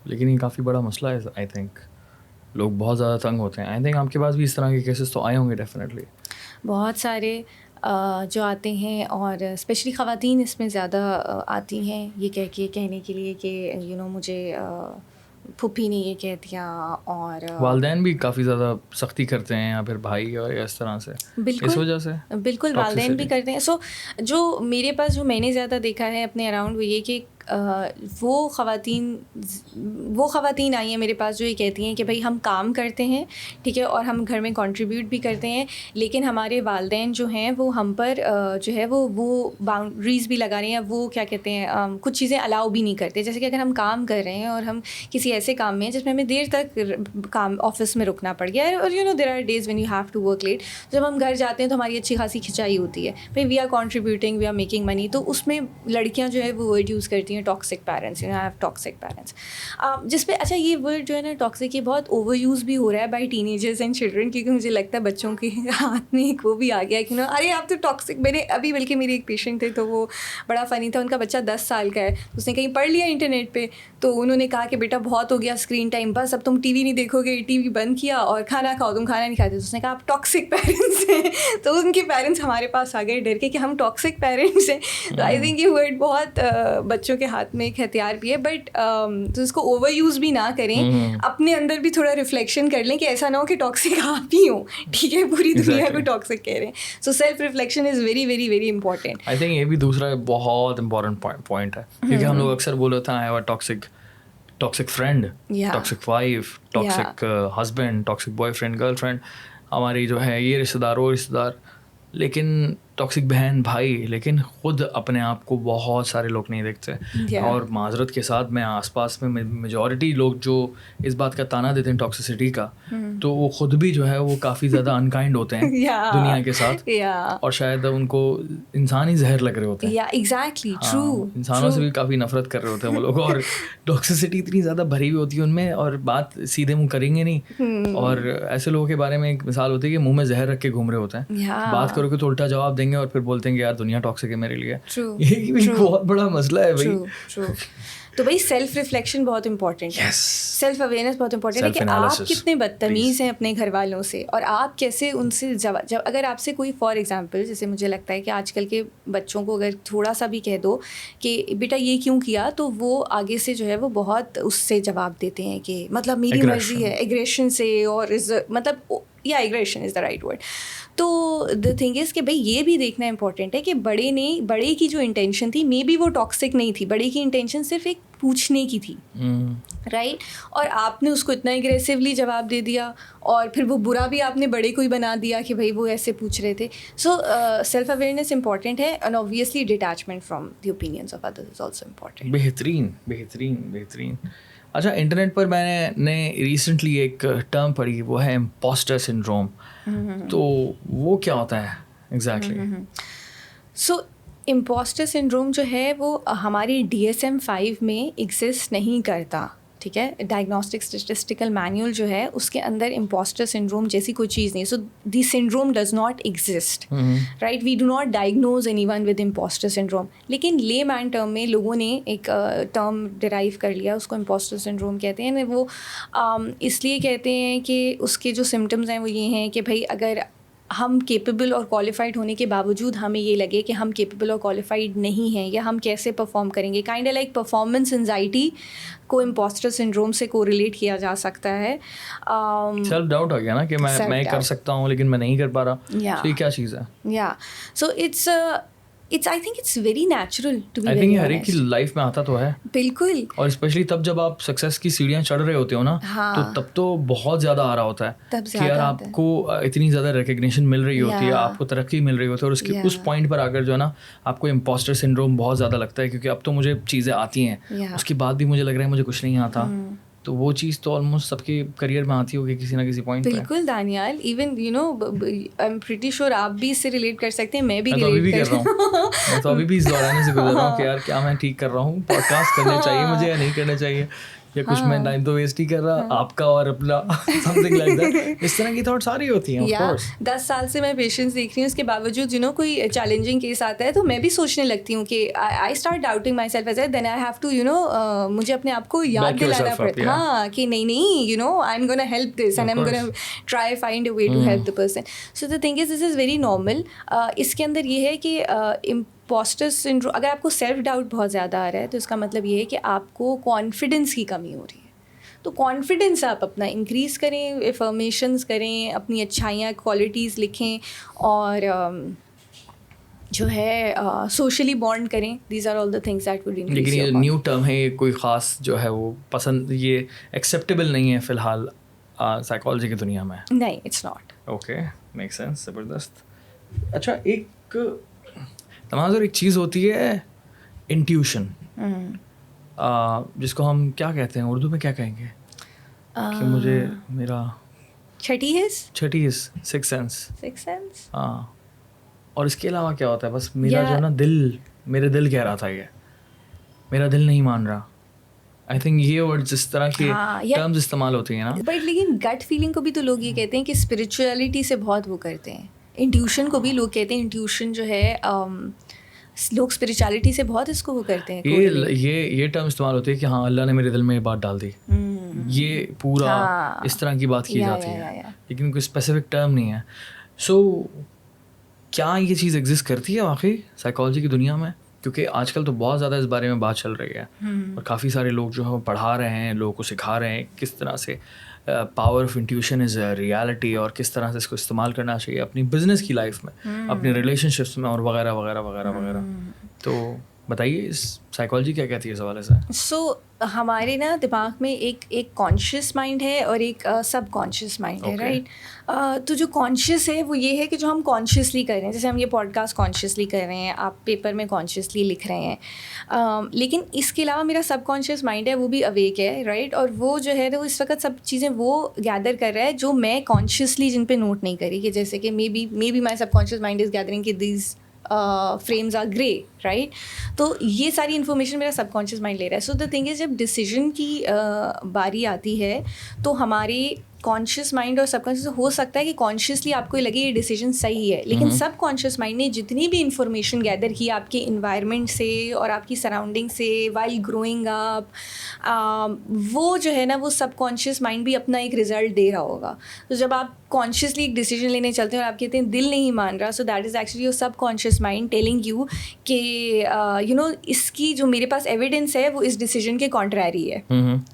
لیکن یہ کافی بڑا مسئلہ ہے. آئی تھنک لوگ بہت زیادہ تنگ ہوتے ہیں. آئی تھنک آپ کے پاس بھی اس طرح کے کیسز تو آئے ہوں گے ڈیفینیٹلی. بہت سارے جو آتے ہیں، اور اسپیشلی خواتین اس میں زیادہ آتی ہیں یہ کہنے کے لیے کہ مجھے پھوپھی نے یہ کہہ دیا. اور والدین بھی کافی زیادہ سختی کرتے ہیں، یا پھر بھائی اور اس طرح سے. بالکل اس وجہ سے بالکل والدین بھی کرتے ہیں. سو جو میرے پاس جو میں نے زیادہ دیکھا ہے اپنے اراؤنڈ وہ یہ کہ وہ خواتین آئی ہیں میرے پاس جو یہ کہتی ہیں کہ بھائی ہم کام کرتے ہیں، ٹھیک ہے، اور ہم گھر میں کنٹریبیوٹ بھی کرتے ہیں، لیکن ہمارے والدین جو ہیں وہ ہم پر جو ہے وہ باؤنڈریز بھی لگا رہے ہیں. وہ کیا کہتے ہیں، کچھ چیزیں الاؤ بھی نہیں کرتے. جیسے کہ اگر ہم کام کر رہے ہیں اور ہم کسی ایسے کام میں جس میں ہمیں دیر تک کام آفس میں رکنا پڑ گیا ہے، اور there are days when you have to work late. جب ہم گھر جاتے ہیں تو ہماری اچھی خاصی کھنچائی ہوتی ہے، بھائی we are contributing, we are making money. تو اس میں لڑکیاں جو ہے وہ ورڈ یوز کرتی ہیں toxic parents, I have toxic parents, جس پہ اچھا یہ ورڈ جو ہے نا ٹاکسک، یہ بہت اوور یوز بھی ہو رہا ہے by ten agers and children. کیونکہ مجھے لگتا ہے بچوں کے ہاتھ میں ایک وہ بھی آ گیا کہ ارے آپ تو ٹاکسک. میں نے ابھی بلکہ میری ایک پیشنٹ تھے تو وہ بڑا فنی تھا. ان کا بچہ 10 سال کا ہے، اس نے کہیں پڑھ لیا انٹرنیٹ پہ، تو انہوں نے کہا کہ بیٹا بہت ہو گیا اسکرین ٹائم، بس اب تم ٹی وی نہیں دیکھو گے. ٹی وی بند کیا اور کھانا کھاؤ، تم کھانا نہیں کھاتے. اس نے کہا آپ ٹاکسک پیرنٹس ہیں. تو ان کے پیرنٹس ہمارے پاس آ گئے ڈر کے کہ ہم ٹاکسک پیرنٹس ہیں. تو آئی تھنک یہ ورڈ بہت بچوں کے ہاتھ میں ایک ہتھیار بھی ہے، بٹ تو اس کو اوور یوز بھی نہ کریں. اپنے اندر بھی تھوڑا ریفلیکشن کر لیں کہ ایسا نہ ہو کہ ٹاکسک آپ ہی ہوں، ٹھیک ہے، پوری دنیا کو ٹاکسک کہہ رہے ہیں. So self reflection is very very very important. I think یہ بھی دوسرا بہت امپورٹنٹ پوائنٹ ہے، کیونکہ ہم لوگ اکثر بولے ہوتے ہیں toxic friend, toxic wife, toxic husband, toxic boy friend, girl friend, ہماری جو ہے یہ رشتہ دار وہ رشتہ دار، لیکن ٹاکسک بہن بھائی. لیکن خود اپنے آپ کو بہت سارے لوگ نہیں دیکھتے. اور معذرت کے ساتھ میں آس پاس میں میجورٹی لوگ جو اس بات کا تانا دیتے ہیں ٹاکسسٹی کا، تو وہ خود بھی جو ہے وہ کافی زیادہ انکائنڈ ہوتے ہیں دنیا کے ساتھ، اور شاید ان کو انسان ہی زہر لگ رہے ہوتے ہیں. Exactly true. انسانوں سے بھی کافی نفرت کر رہے ہوتے ہیں وہ لوگ، اور ٹاکسسٹی اتنی زیادہ بھری ہوئی ہوتی ہے ان میں، اور بات سیدھے منہ کریں گے نہیں. اور ایسے لوگوں کے بارے میں ایک مثال ہوتی ہے کہ منہ میں زہر رکھ کے گھوم رہے ہوتے ہیں. بات کرو گے تو الٹا جواب دیں گے اور پھر بولتے ہیں کہ یار دنیا ٹاکسک ہے میرے لیے. یہ بھی بہت بڑا مسئلہ ہے بھائی. تو بھائی سیلف ریفلیکشن بہت امپورٹنٹ ہے، سیلف اویئرنیس بہت امپورٹنٹ ہے کہ آپ کتنے بدتمیز ہیں اپنے گھر والوں سے، اور آپ کیسے ان سے جب اگر آپ سے کوئی فار ایگزامپل، جیسے مجھے لگتا ہے کہ آج کل کے بچوں کو اگر تھوڑا سا بھی کہہ دو کہ بیٹا یہ کیوں کیا، تو وہ آگے سے جو ہے وہ بہت اس سے جواب دیتے ہیں کہ مطلب میری مرضی ہے، ایگریشن سے، اور مطلب یا aggression is the right word. تو دا تھنگ از کہ بھائی یہ بھی دیکھنا امپورٹنٹ ہے کہ بڑے کی جو انٹینشن تھی مے بی وہ ٹاکسک نہیں تھی، بڑے کی انٹینشن صرف ایک پوچھنے کی تھی، رائٹ، اور آپ نے اس کو اتنا اگریسولی جواب دے دیا، اور پھر وہ برا بھی آپ نے بڑے کو ہی بنا دیا کہ بھائی وہ ایسے پوچھ رہے تھے. سو سیلف اویئرنیس امپورٹنٹ ہے، and obviously detachment from the opinions of others is also important. بہترین بہترین بہترین. اچھا، انٹرنیٹ پر میں نے ریسنٹلی ایک ٹرم پڑھی، وہ ہے امپوسٹر سنڈروم. تو وہ کیا ہوتا ہے ایگزیکٹلی؟ سو امپوسٹر سنڈروم جو ہے وہ ہماری DSM-5 میں ایگزسٹ نہیں کرتا، ٹھیک ہے. ڈائگنوسٹک اسٹیٹسٹیکل مینیول جو ہے اس کے اندر امپوسٹر سنڈروم جیسی کوئی چیز نہیں. So the syndrome does not exist, right. We do not diagnose anyone with impostor syndrome. لیکن لے مین ٹرم میں لوگوں نے ایک ٹرم ڈرائیو کر لیا، اس کو امپوسٹر سنڈروم کہتے ہیں. وہ اس لیے کہتے ہیں کہ اس کے جو سمٹمز ہیں وہ یہ ہیں کہ بھائی اگر ہم کیپیبل اور کوالیفائڈ ہونے کے باوجود ہمیں یہ لگے کہ ہم کیپیبل اور کوالیفائڈ نہیں ہیں، یا ہم کیسے پرفارم کریں گے، کائنڈ لائک پرفارمنس انزائٹی کو امپوسٹر سنڈروم سے کو ریلیٹ کیا جا سکتا ہے. سیلف ڈاؤٹ آ گیا نا کہ میں کر سکتا ہوں لیکن میں نہیں کر پا رہا. تو یہ کیا چیز ہے؟ یا سو I think it's very natural to be very honest. I think یہ ہر ایک کی لائف میں آتا تو ہے بالکل، اور اسپیشلی تب جب آپ سکسیس کی سیڑھیاں چڑھ رہے ہوتے ہو نا، تو تب تو بہت زیادہ آ رہا ہوتا ہے کہ یار آپ کو اتنی زیادہ ریکگنیشن مل رہی ہوتی ہے، آپ کو ترقی مل رہی ہوتی ہے، اور اس پوائنٹ پر آ کر جو ہے نا آپ کو امپوسٹر سنڈروم بہت زیادہ لگتا ہے، کیونکہ اب تو مجھے چیزیں آتی ہیں، اس کے بعد بھی مجھے لگ رہا ہے مجھے کچھ نہیں آتا. تو وہ چیز تو آلموسٹ سب کے کریئر میں آتی ہوگی کسی نہ کسی پوائنٹ پہ. بالکل Daniyal, even I am pretty sure آپ بھی اس سے ریلیٹ کر سکتے ہیں. میں بھی ریلیٹ کر رہا ہوں. میں تو ابھی بھی اس دوران سے گزر رہا ہوں کہ یار کیا میں ٹھیک کر رہا ہوں، پوڈ کاسٹ کرنے چاہیے مجھے یا نہیں کرنے چاہیے. یا کچھ میں ٹائم تو ویسٹ ہی کر رہا آپ کا اور اپنا something like that. اس طرح کی تھاٹ ساری ہوتی ہیں. 10 سال سے میں پیشنس دیکھ رہی ہوں, اس کے باوجود کوئی چیلنجنگ کیس آتا ہے تو میں بھی سوچنے لگتی ہوں کہ I start doubting myself as then I have to مجھے اپنے آپ کو یاد دلانا پڑتا ہاں کہ نہیں I am gonna help this and I am gonna try find a way to help the person. So the thing is this is very normal. اس کے اندر یہ ہے کہ امپوسٹر سنڈروم, اگر آپ کو سیلف ڈاؤٹ بہت زیادہ آ رہا ہے تو اس کا مطلب یہ ہے کہ آپ کو کانفیڈنس کی کمی ہو رہی ہے. تو کانفیڈنس آپ اپنا انکریز کریں, افرمیشنز کریں, اپنی اچھائیاں کوالٹیز لکھیں اور جو ہے سوشلی بانڈ کریں. These are all the things that will increase. لیکن یہ نیو ٹرم ہے, یہ کوئی خاص جو ہے وہ پسند, یہ ایکسیپٹیبل نہیں ہے فی الحال سائیکالوجی کی دنیا میں. نہیں, it's not. Okay, make sense, زبردست. اچھا, ایک تمام ایک چیز ہوتی ہے انٹیوشن, جس کو ہم کیا کہتے ہیں اردو میں, کیا کہیں گے کہ مجھے میرا چھٹی حس, سکس سینس. ہاں, اور اس کے علاوہ کیا ہوتا ہے, بس میرا جو ہے نا دل, میرے دل کہہ رہا تھا, یہ میرا دل نہیں مان رہا. آئی تھنک یہ ورڈ جس طرح کی ٹرمز استعمال ہوتی ہیں نا. بٹ لیکن گٹ فیلنگ کو بھی تو لوگ یہ کہتے ہیں کہ اسپرچولیٹی سے بہت وہ کرتے ہیں. انٹیوشن کو بھی لوگ کہتے ہیں, انٹیوشن جو ہے لوگ اسپرچولیٹی سے بہت اس کو وہ کرتے ہیں. یہ ٹرم استعمال ہوتی ہے کہ ہاں اللہ نے میرے دل میں یہ بات ڈال دی, یہ پورا اس طرح کی بات کی جاتی ہے, لیکن کوئی اسپیسیفک ٹرم نہیں ہے. سو کیا یہ چیز ایگزسٹ کرتی ہے واقعی سائیکالوجی کی دنیا میں؟ کیونکہ آج کل تو بہت زیادہ اس بارے میں بات چل رہی ہے, اور کافی سارے لوگ جو ہے پڑھا رہے ہیں, لوگوں کو سکھا رہے ہیں کس طرح سے power of intuition is reality, اور کس طرح سے اس کو استعمال کرنا چاہیے اپنی بزنس کی لائف میں, اپنی ریلیشن شپس میں, اور وغیرہ وغیرہ وغیرہ وغیرہ. تو بتائیے اس سائیکالوجی کیا کہتی ہے اس حوالے سے؟ سو ہمارے نا دماغ میں ایک کانشیس مائنڈ ہے اور ایک سب کانشیس مائنڈ ہے, رائٹ. تو جو کانشیس ہے وہ یہ ہے کہ جو ہم کانشیسلی کر رہے ہیں, جیسے ہم یہ پوڈ کاسٹ کانشیسلی کر رہے ہیں, آپ پیپر میں کانشیسلی لکھ رہے ہیں, لیکن اس کے علاوہ میرا سب کانشیس مائنڈ ہے, وہ بھی اویک ہے, رائٹ. اور وہ جو ہے وہ اس وقت سب چیزیں وہ گیدر کر رہا ہے جو میں کانشیسلی جن پہ نوٹ نہیں کری, کہ جیسے کہ maybe my subconscious mind is gathering کہ these frames are grey, right. تو یہ ساری انفارمیشن میرا سب کانشیس مائنڈ لے رہا ہے. سو دا تھنگ از جب ڈیسیژن کی باری آتی ہے تو ہماری کانشیس مائنڈ اور سب کانشیس ہو سکتا ہے کہ کانشیسلی آپ کو یہ لگے یہ ڈیسیجن صحیح ہے, لیکن سب کانشیس مائنڈ نے جتنی بھی انفارمیشن گیدر کی آپ کے انوائرمنٹ سے اور آپ کی سراؤنڈنگ سے وائل گروئنگ اپ, وہ جو ہے نا وہ سب کانشیس مائنڈ بھی اپنا ایک رزلٹ دے رہا ہوگا. تو جب آپ کانشیسلی ایک ڈیسیجن لینے چلتے ہیں اور آپ کہتے ہیں دل نہیں مان رہا, so that is actually your subconscious mind telling you کہ اس کی جو میرے پاس ایویڈنس ہے وہ اس ڈیسیجن کے کانٹریری ہے.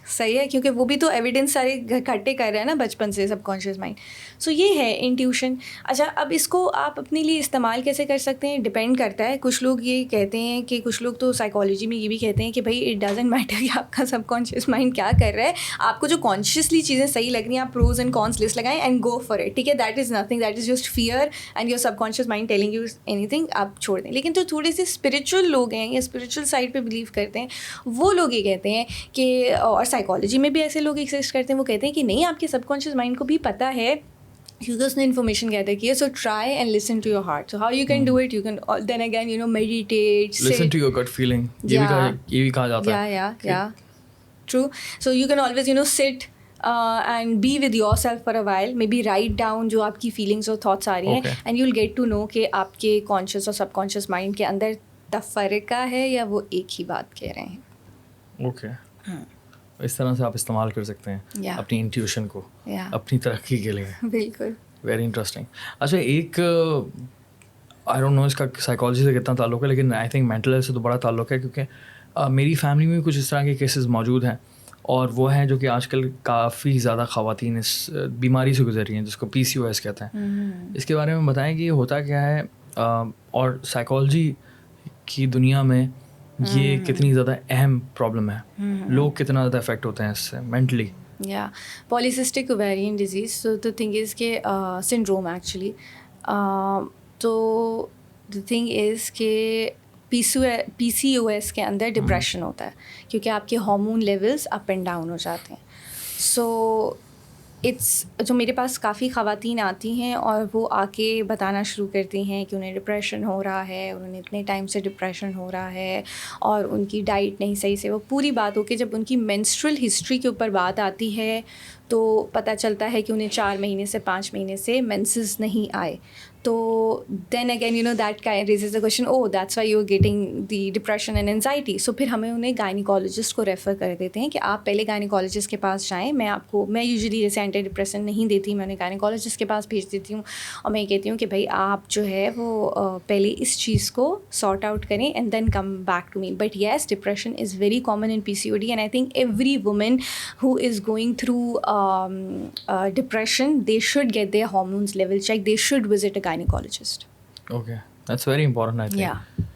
صحیح ہے, کیونکہ وہ بھی تو ایویڈنس سارے اکٹھے کر رہے ہیں نا بچپن سے سب کانشیس مائنڈ. سو یہ ہے انٹیوشن. اچھا, اب اس کو آپ اپنے لیے استعمال کیسے کر سکتے ہیں, ڈپینڈ کرتا ہے. کچھ لوگ یہ کہتے ہیں کہ کچھ لوگ تو سائیکالوجی میں یہ بھی کہتے ہیں کہ بھائی اٹ ڈزنٹ میٹر کہ آپ کا سب کانشیس مائنڈ کیا کر رہا ہے, آپ کو جو کانشیسلی چیزیں صحیح لگ رہی ہیں آپ پروز اینڈ کونس لسٹ لگائیں اینڈ گو فار اٹ. ٹھیک ہے, that is nothing, that is just fear and your subconscious mind telling you anything, آپ چھوڑ دیں. لیکن تو تھوڑے سے اسپرچل لوگ ہیں یا اسپرچل سائڈ پہ بلیو کرتے ہیں, وہ لوگ یہ کہتے ہیں کہ, اور سائیکالوجی میں بھی ایسے لوگ ایگزسٹ کرتے ہیں, وہ کہتے ہیں کہ نہیں آپ کے سب کانشیس مائنڈ کو بھی پتہ ہے کیونکہ اس نے انفارمیشن گیدر کی ہے. So try and listen to your heart. So how you can do it, you can then again meditate, listen to your gut feeling, یہ بھی کہا جاتا ہے. یا true. So you can always sit and be with yourself for a while, maybe write down جو آپ کی feelings اور تھاٹس آ رہی ہیں, and you will get to know کہ آپ کے کانشیس اور سب کانشیس مائنڈ کے اندر تفرقہ ہے یا وہ ایک ہی بات کہہ رہے ہیں. اوکے, اس طرح سے آپ استعمال کر سکتے ہیں اپنی انٹیوشن کو اپنی ترقی کے لیے. بالکل, ویری انٹرسٹنگ. اچھا, ایک آئی ڈونٹ نو اس کا سائیکالوجی سے کتنا تعلق ہے, لیکن آئی تھنک مینٹل ہیلتھ سے تو بڑا تعلق ہے, کیونکہ میری فیملی میں کچھ اس طرح کے کیسز موجود ہیں, اور وہ ہیں جو کہ آج کل کافی زیادہ خواتین اس بیماری سے گزر رہی ہیں جس کو PCOS کہتے ہیں. اس کے بارے میں بتائیں کہ یہ ہوتا کیا ہے, اور سائیکالوجی کی دنیا میں یہ کتنی زیادہ اہم پرابلم ہے, لوگ کتنا زیادہ افیکٹ ہوتے ہیں اس سے mentally. Polycystic ovarian disease. So the thing is کہ سنڈروم ایکچولی, تو دا تھنگ از کہ PCOS کے اندر ڈپریشن ہوتا ہے کیونکہ آپ کے hormone levels up and down ہو جاتے ہیں. سو جو میرے پاس کافی خواتین آتی ہیں اور وہ آ کے بتانا شروع کرتی ہیں کہ انہیں ڈپریشن ہو رہا ہے، انہیں اتنے ٹائم سے ڈپریشن ہو رہا ہے اور ان کی ڈائٹ نہیں صحیح سے، وہ پوری بات ہو کے جب ان کی مینسٹرل ہسٹری کے اوپر بات آتی ہے تو پتہ چلتا ہے کہ انہیں 4 مہینے سے 5 مہینے سے مینسز نہیں آئے. تو then again that raises the question, oh that's why you are getting the depression and anxiety. So پھر ہمیں انہیں گائنیکالوجسٹ کو ریفر کر دیتے ہیں کہ آپ پہلے گائنیکالوجسٹ کے پاس جائیں. میں یوزلی جیسے اینٹی ڈپریسن نہیں دیتی، میں انہیں گائنیکالوجسٹ کے پاس بھیج دیتی ہوں اور میں یہ کہتی ہوں کہ بھائی آپ جو ہے وہ پہلے اس چیز کو سارٹ آؤٹ کریں and then come back to me. But yes, depression is very common in PCOD and I think every woman who is going through depression, they should get their hormones level checked. They should visit a gynecologist. Okay, that's very important, I think. Yeah.